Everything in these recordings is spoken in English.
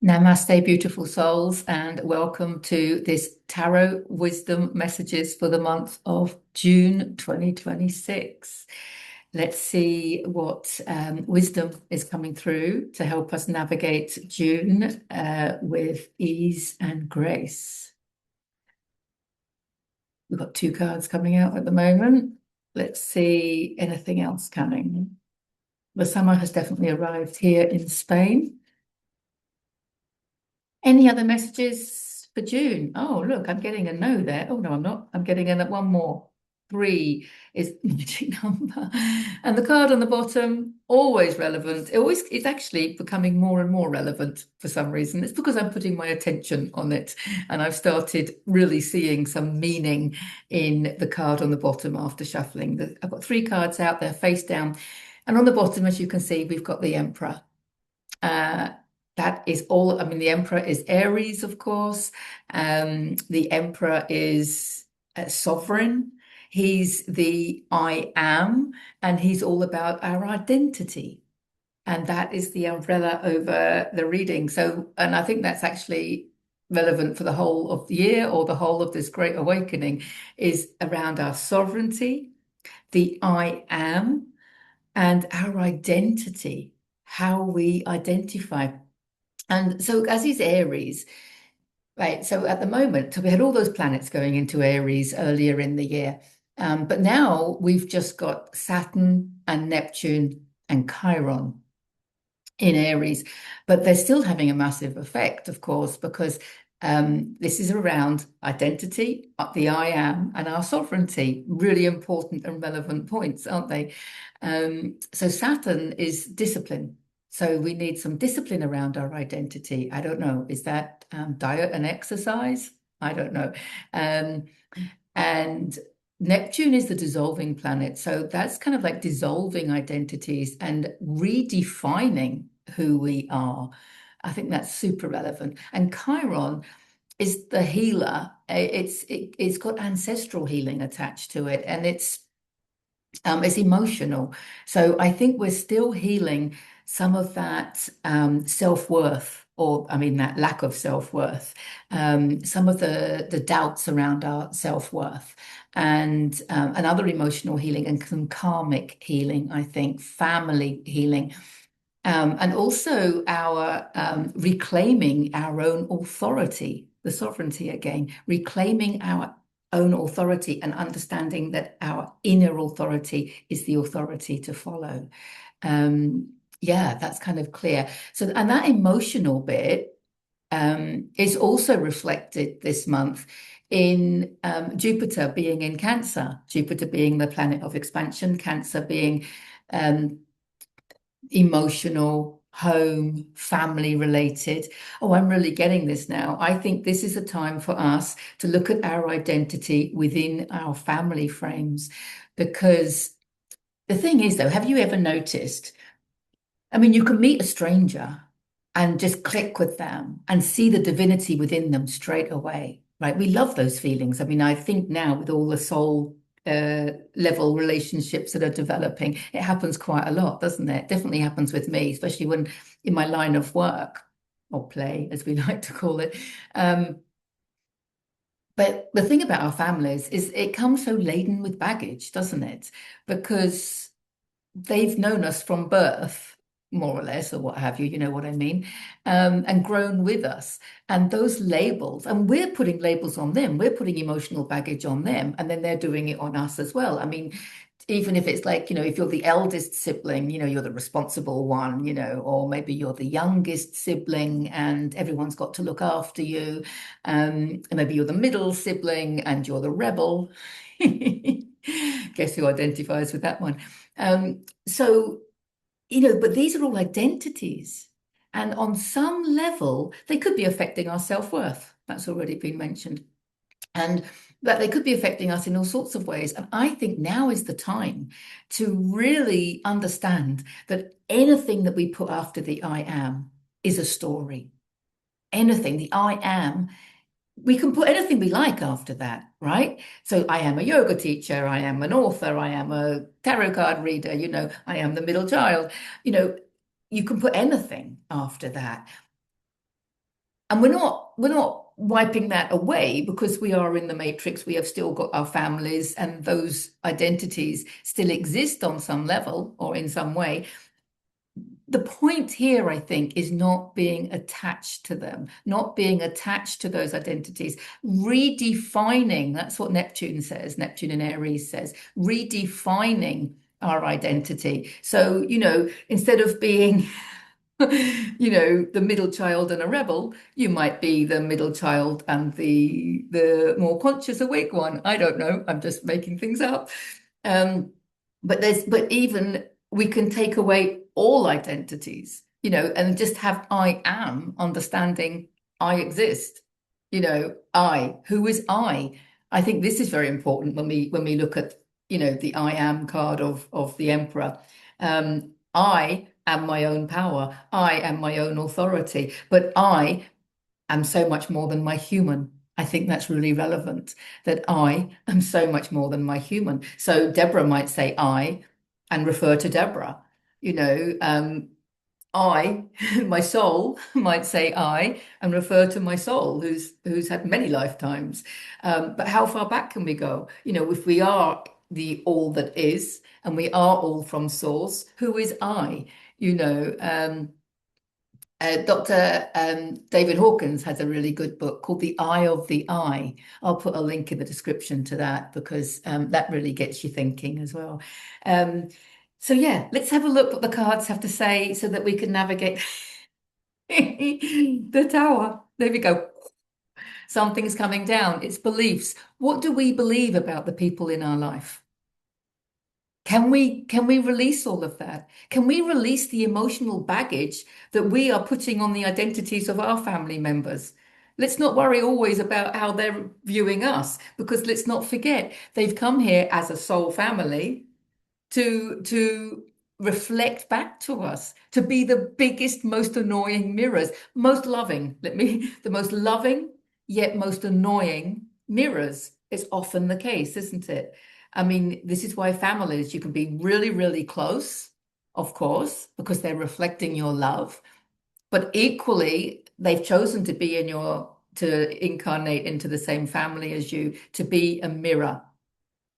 Namaste, beautiful souls, and welcome to this Tarot Wisdom Messages for the month of June 2026. Let's see what wisdom is coming through to help us navigate June with ease and grace. We've got two cards coming out at the moment. Let's see anything else coming. The summer has definitely arrived here in Spain. Any other messages for June? Oh, look, I'm getting a no there. Oh, no, I'm not. I'm getting a one more. 3 is magic number. And the card on the bottom, always relevant. It's actually becoming more and more relevant for some reason. It's because I'm putting my attention on it. And I've started really seeing some meaning in the card on the bottom after shuffling. I've got 3 cards out there face down. And on the bottom, as you can see, we've got the Emperor. That is all. I mean, the Emperor is Aries, of course. The Emperor is sovereign. He's the I am, and he's all about our identity. And that is the umbrella over the reading. So, and I think that's actually relevant for the whole of the year or the whole of this great awakening is around our sovereignty, the I am, and our identity, how we identify. And so as he's Aries, right, so at the moment, so we had all those planets going into Aries earlier in the year. But now we've just got Saturn and Neptune and Chiron in Aries. But they're still having a massive effect, of course, because this is around identity, the I am, and our sovereignty. Really important and relevant points, aren't they? So Saturn is discipline. So we need some discipline around our identity. I don't know. Is that diet and exercise? I don't know. And Neptune is the dissolving planet. So that's kind of like dissolving identities and redefining who we are. I think that's super relevant. And Chiron is the healer. It's got ancestral healing attached to it, and it's emotional. So I think we're still healing some of that self-worth, or I mean that lack of self-worth, some of the doubts around our self-worth, and another emotional healing and some karmic healing, I think, family healing. And also our reclaiming our own authority, the sovereignty again, reclaiming our own authority and understanding that our inner authority is the authority to follow. Yeah, that's kind of clear. So, and that emotional bit is also reflected this month in Jupiter being in Cancer, Jupiter being the planet of expansion, Cancer being emotional, home, family related. Oh, I'm really getting this now. I think this is a time for us to look at our identity within our family frames. Because the thing is, though, have you ever noticed? I mean, you can meet a stranger and just click with them and see the divinity within them straight away, right? We love those feelings. I mean, I think now with all the soul level relationships that are developing, it happens quite a lot, doesn't it? It definitely happens with me, especially when in my line of work or play, as we like to call it. But the thing about our families is it comes so laden with baggage, doesn't it? Because they've known us from birth, more or less, or what have you, you know what I mean, and grown with us. And those labels, and we're putting labels on them, we're putting emotional baggage on them, and then they're doing it on us as well. I mean, even if it's like, you know, if you're the eldest sibling, you know, you're the responsible one, you know, or maybe you're the youngest sibling and everyone's got to look after you. And maybe you're the middle sibling and you're the rebel. Guess who identifies with that one? So, you know, but these are all identities. And on some level, they could be affecting our self-worth. That's already been mentioned. And that they could be affecting us in all sorts of ways. And I think now is the time to really understand that anything that we put after the I am is a story. Anything, the I am, we can put anything we like after that, right? So I am a yoga teacher, I am an author, I am a tarot card reader, you know, I am the middle child. You know, you can put anything after that. And we're not wiping that away because we are in the matrix. We have still got our families, and those identities still exist on some level or in some way. The point here, I think, is not being attached to them, not being attached to those identities, redefining. That's what Neptune says, Neptune in Aries says, redefining our identity. So, instead of being the middle child and a rebel, you might be the middle child and the more conscious, awake one. I don't know. I'm just making things up. Um, but even we can take away all identities, and just have I am understanding I exist. Who is I? I think this is very important when we look at, the I am card of the Emperor. I am my own power. I am my own authority. But I am so much more than my human. I think that's really relevant, that I am so much more than my human. So Deborah might say I and refer to Deborah. You know, I, my soul, might say I and refer to my soul, who's had many lifetimes. But how far back can we go? If we are the all that is, and we are all from source, who is I? Dr. David Hawkins has a really good book called The Eye of the I. I'll put a link in the description to that because that really gets you thinking as well. Um, so yeah, let's have a look what the cards have to say so that we can navigate the tower. There we go. Something's coming down. It's beliefs. What do we believe about the people in our life? Can we release all of that? Can we release the emotional baggage that we are putting on the identities of our family members? Let's not worry always about how they're viewing us, because let's not forget they've come here as a soul family to reflect back to us, to be the biggest, most annoying mirrors, most loving, the most loving, yet most annoying mirrors. It's often the case, isn't it? I mean, this is why families, you can be really, really close, of course, because they're reflecting your love, but equally, they've chosen to incarnate into the same family as you, to be a mirror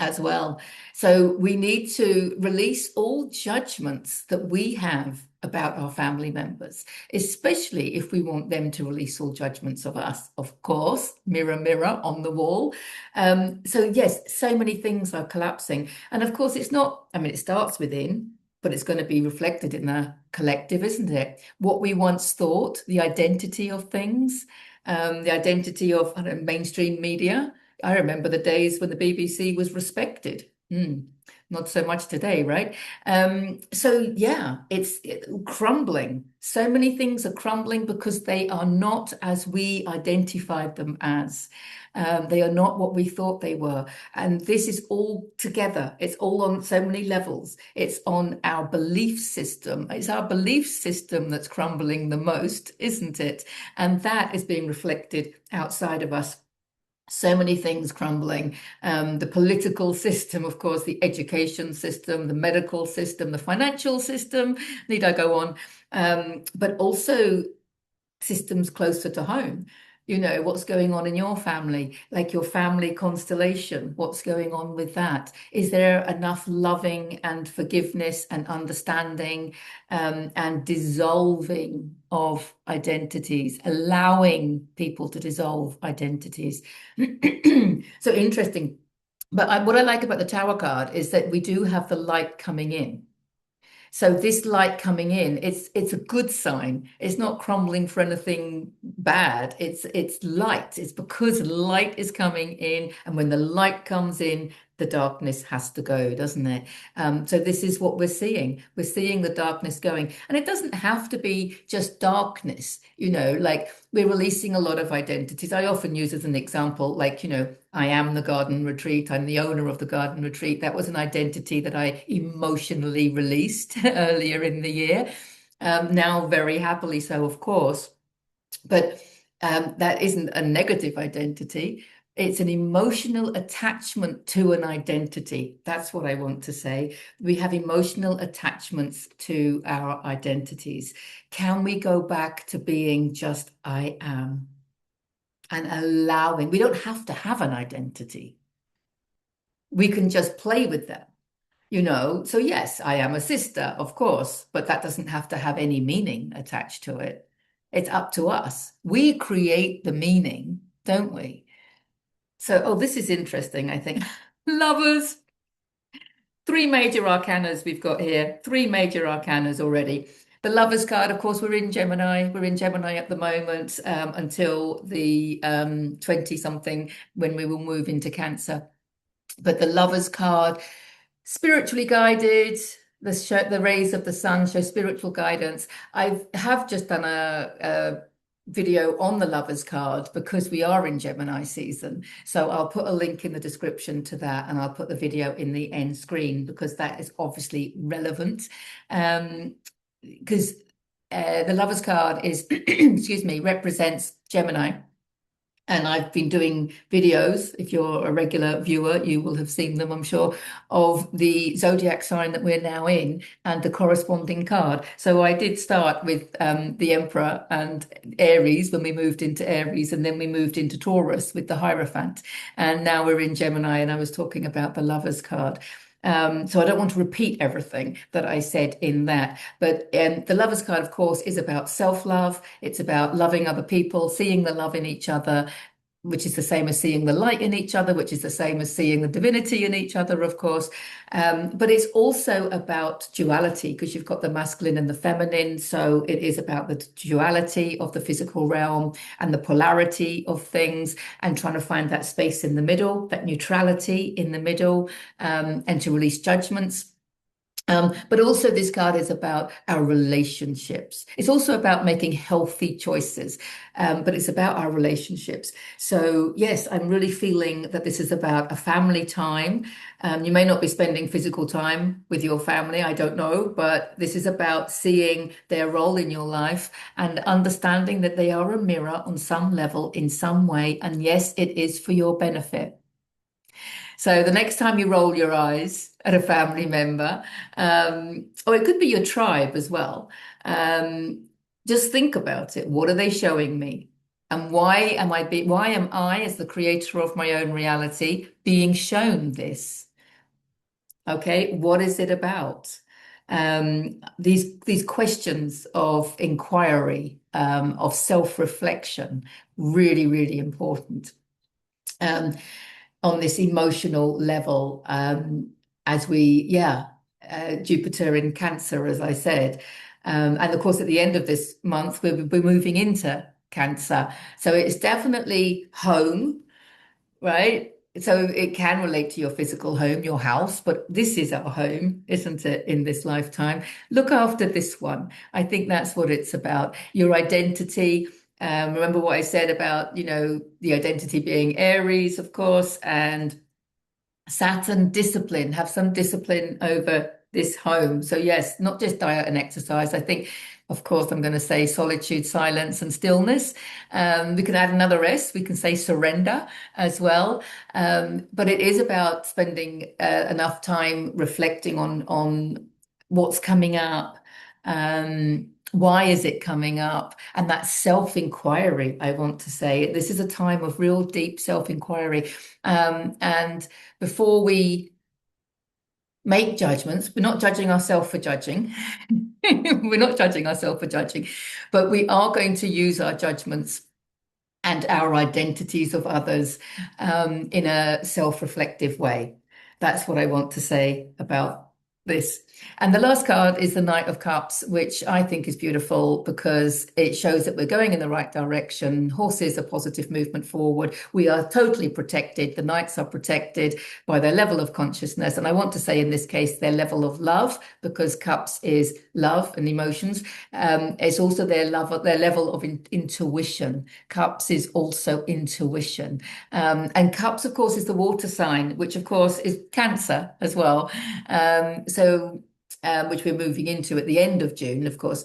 as well. So we need to release all judgments that we have about our family members, especially if we want them to release all judgments of us. Of course, mirror, mirror on the wall. So yes, so many things are collapsing. And of course, it's not, I mean, it starts within, but it's going to be reflected in the collective, isn't it? What we once thought, the identity of things, the identity of, I don't know, mainstream media. I remember the days when the BBC was respected. Not so much today, right? So yeah, it's crumbling. So many things are crumbling because they are not as we identified them as. They are not what we thought they were. And this is all together. It's all on so many levels. It's on our belief system. It's our belief system that's crumbling the most, isn't it? And that is being reflected outside of us. So many things crumbling. The political system, of course, the education system, the medical system, the financial system, need I go on? But also systems closer to home. What's going on in your family, like your family constellation, what's going on with that? Is there enough loving and forgiveness and understanding, and dissolving of identities, allowing people to dissolve identities? So interesting. But what I like about the Tower card is that we do have the light coming in. So this light coming in, it's a good sign. It's not crumbling for anything bad. It's light. It's because light is coming in, and when the light comes in, the darkness has to go, doesn't it? So this is what we're seeing. We're seeing the darkness going, and it doesn't have to be just darkness. Like we're releasing a lot of identities. I often use as an example, like I am the garden retreat. I'm the owner of the garden retreat. That was an identity that I emotionally released earlier in the year. Now, very happily so, of course. But that isn't a negative identity. It's an emotional attachment to an identity. That's what I want to say. We have emotional attachments to our identities. Can we go back to being just I am and allowing? We don't have to have an identity. We can just play with them, you know. So, yes, I am a sister, of course, but that doesn't have to have any meaning attached to it. It's up to us. We create the meaning, don't we? So, oh, this is interesting, I think. Lovers, three major arcanas we've got here, three major arcanas already. The Lovers card, of course, we're in Gemini. We're in Gemini at the moment until the 20 something when we will move into Cancer. But the Lovers card, spiritually guided, the rays of the sun show spiritual guidance. I have just done a video on the Lovers card because we are in Gemini season. So I'll put a link in the description to that, and I'll put the video in the end screen because that is obviously relevant. Because the Lovers card is, excuse me, represents Gemini. And I've been doing videos. If you're a regular viewer, you will have seen them, I'm sure, of the zodiac sign that we're now in and the corresponding card. So I did start with the Emperor and Aries when we moved into Aries, and then we moved into Taurus with the Hierophant. And now we're in Gemini, and I was talking about the Lovers card. So I don't want to repeat everything that I said in that. But the Lovers card, of course, is about self-love. It's about loving other people, seeing the love in each other, which is the same as seeing the light in each other, which is the same as seeing the divinity in each other, of course. But it's also about duality because you've got the masculine and the feminine. So it is about the duality of the physical realm and the polarity of things and trying to find that space in the middle, that neutrality in the middle, and to release judgments. But also this card is about our relationships. It's also about making healthy choices, but it's about our relationships. So yes, I'm really feeling that this is about a family time. You may not be spending physical time with your family, I don't know, but this is about seeing their role in your life and understanding that they are a mirror on some level in some way. And yes, it is for your benefit. So the next time you roll your eyes at a family member, or it could be your tribe as well, just think about it. What are they showing me? And why am I, as the creator of my own reality, being shown this? Okay, what is it about? These questions of inquiry, of self-reflection, really, really important. On this emotional level as we, Jupiter in Cancer, as I said. And of course, at the end of this month, we'll be moving into Cancer. So it's definitely home, right? So it can relate to your physical home, your house, but this is our home, isn't it, in this lifetime? Look after this one. I think that's what it's about. Your identity. Remember what I said about, the identity being Aries, of course, and Saturn, discipline, have some discipline over this home. So yes, not just diet and exercise. I think, of course, I'm going to say solitude, silence, and stillness. We can add another S. We can say surrender as well. But it is about spending enough time reflecting on what's coming up. Why is it coming up? And that self-inquiry, I want to say. This is a time of real deep self-inquiry. And before we make judgments, we're not judging ourselves for judging. We're not judging ourselves for judging, but we are going to use our judgments and our identities of others in a self-reflective way. That's what I want to say about this. And the last card is the Knight of Cups, which I think is beautiful because it shows that we're going in the right direction. Horses are positive movement forward. We are totally protected. The Knights are protected by their level of consciousness. And I want to say in this case, their level of love, because Cups is love and emotions. It's also their level of intuition. Cups is also intuition. And Cups, of course, is the water sign, which of course is Cancer as well. Which we're moving into at the end of June, of course.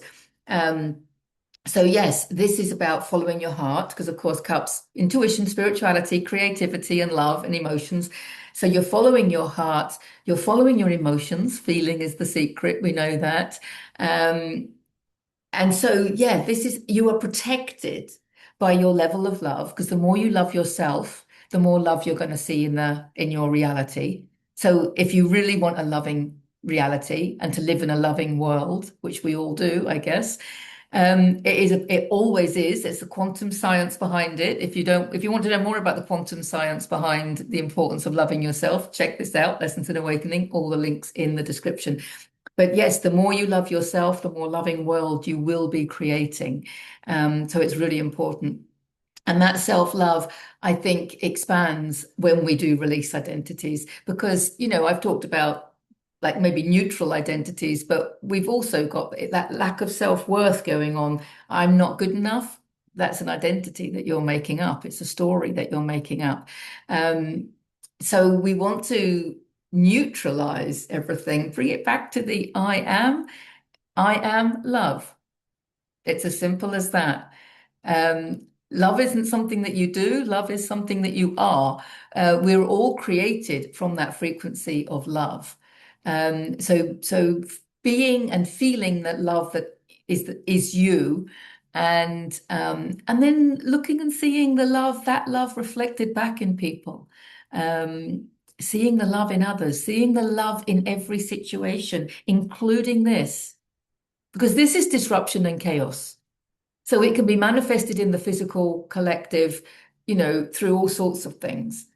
So yes, this is about following your heart, because of course cups, intuition, spirituality, creativity, and love and emotions. So you're following your heart, you're following your emotions. Feeling is the secret. We know that. Um, and so, yeah, this is, you are protected by your level of love, because the more you love yourself, the more love you're going to see in your reality. So if you really want a loving reality and to live in a loving world, which we all do, I guess, it always is. It's the quantum science behind it. If you want to know more about the quantum science behind the importance of loving yourself, check this out, Lessons in Awakening, all the links in the description. But yes, the more you love yourself, the more loving world you will be creating. So it's really important. And that self-love, I think, expands when we do release identities, because, I've talked about like maybe neutral identities, but we've also got that lack of self-worth going on. I'm not good enough. That's an identity that you're making up. It's a story that you're making up. Um, so we want to neutralize everything, bring it back to the I am. I am love. It's as simple as that. Love isn't something that you do, love is something that you are. We're all created from that frequency of love. So being and feeling that love that is you, and then looking and seeing that love reflected back in people. Um, Seeing the love in others, seeing the love in every situation, including this, because this is disruption and chaos. So it can be manifested in the physical collective, through all sorts of things,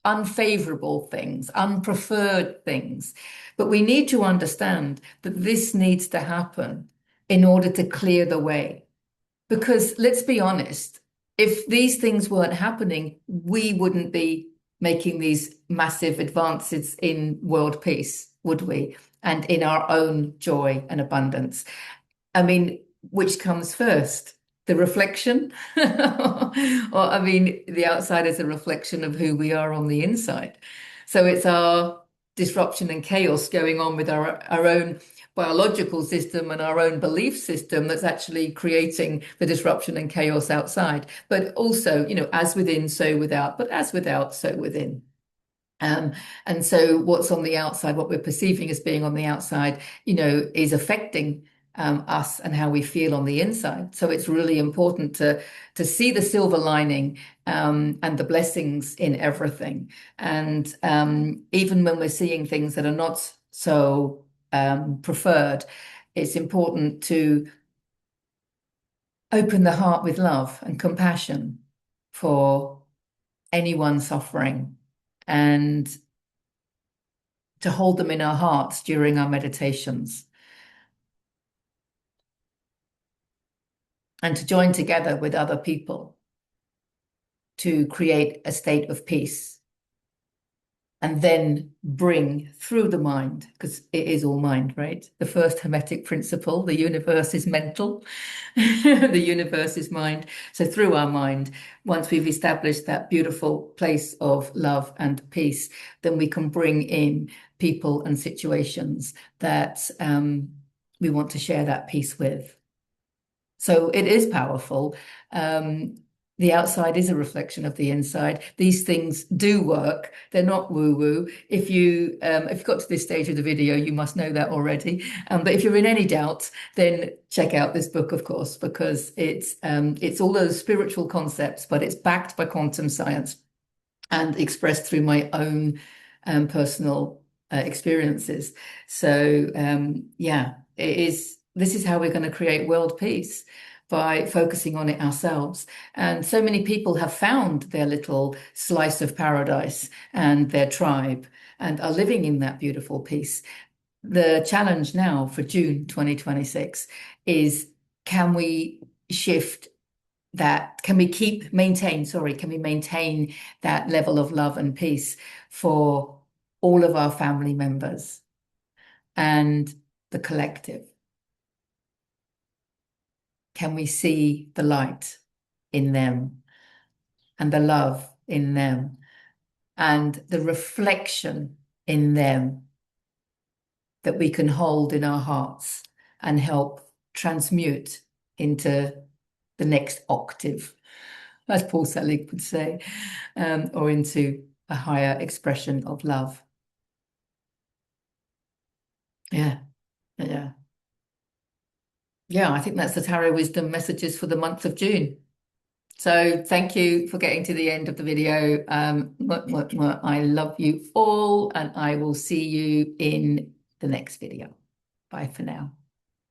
unfavorable things, unpreferred things. But we need to understand that this needs to happen in order to clear the way. Because let's be honest, if these things weren't happening, we wouldn't be making these massive advances in world peace, would we? And in our own joy and abundance. I mean, which comes first? The reflection? Or, I mean, the outside is a reflection of who we are on the inside. So it's our disruption and chaos going on with our own biological system and our own belief system that's actually creating the disruption and chaos outside. But also, as within, so without, but as without, so within. Um, and so what's on the outside, what we're perceiving as being on the outside, is affecting us and how we feel on the inside. So it's really important to see the silver lining and the blessings in everything. And even when we're seeing things that are not so preferred, it's important to open the heart with love and compassion for anyone suffering, and to hold them in our hearts during our meditations, and to join together with other people to create a state of peace, and then bring through the mind, because it is all mind, right? The first Hermetic principle, the universe is mental, the universe is mind. So through our mind, once we've established that beautiful place of love and peace, then we can bring in people and situations that we want to share that peace with. So it is powerful. The outside is a reflection of the inside. These things do work. They're not woo-woo. If you got to this stage of the video, you must know that already. But if you're in any doubt, then check out this book, of course, because it's all those spiritual concepts, but it's backed by quantum science and expressed through my own personal experiences. So yeah, it is. This is how we're going to create world peace, by focusing on it ourselves. And so many people have found their little slice of paradise and their tribe and are living in that beautiful peace. The challenge now for June 2026 is, can we shift that? Can we can we maintain that level of love and peace for all of our family members and the collective? Can we see the light in them and the love in them and the reflection in them that we can hold in our hearts and help transmute into the next octave, as Paul Selig would say, or into a higher expression of love. Yeah, yeah. Yeah, I think that's the Tarot Wisdom messages for the month of June. So thank you for getting to the end of the video. I love you all, and I will see you in the next video. Bye for now.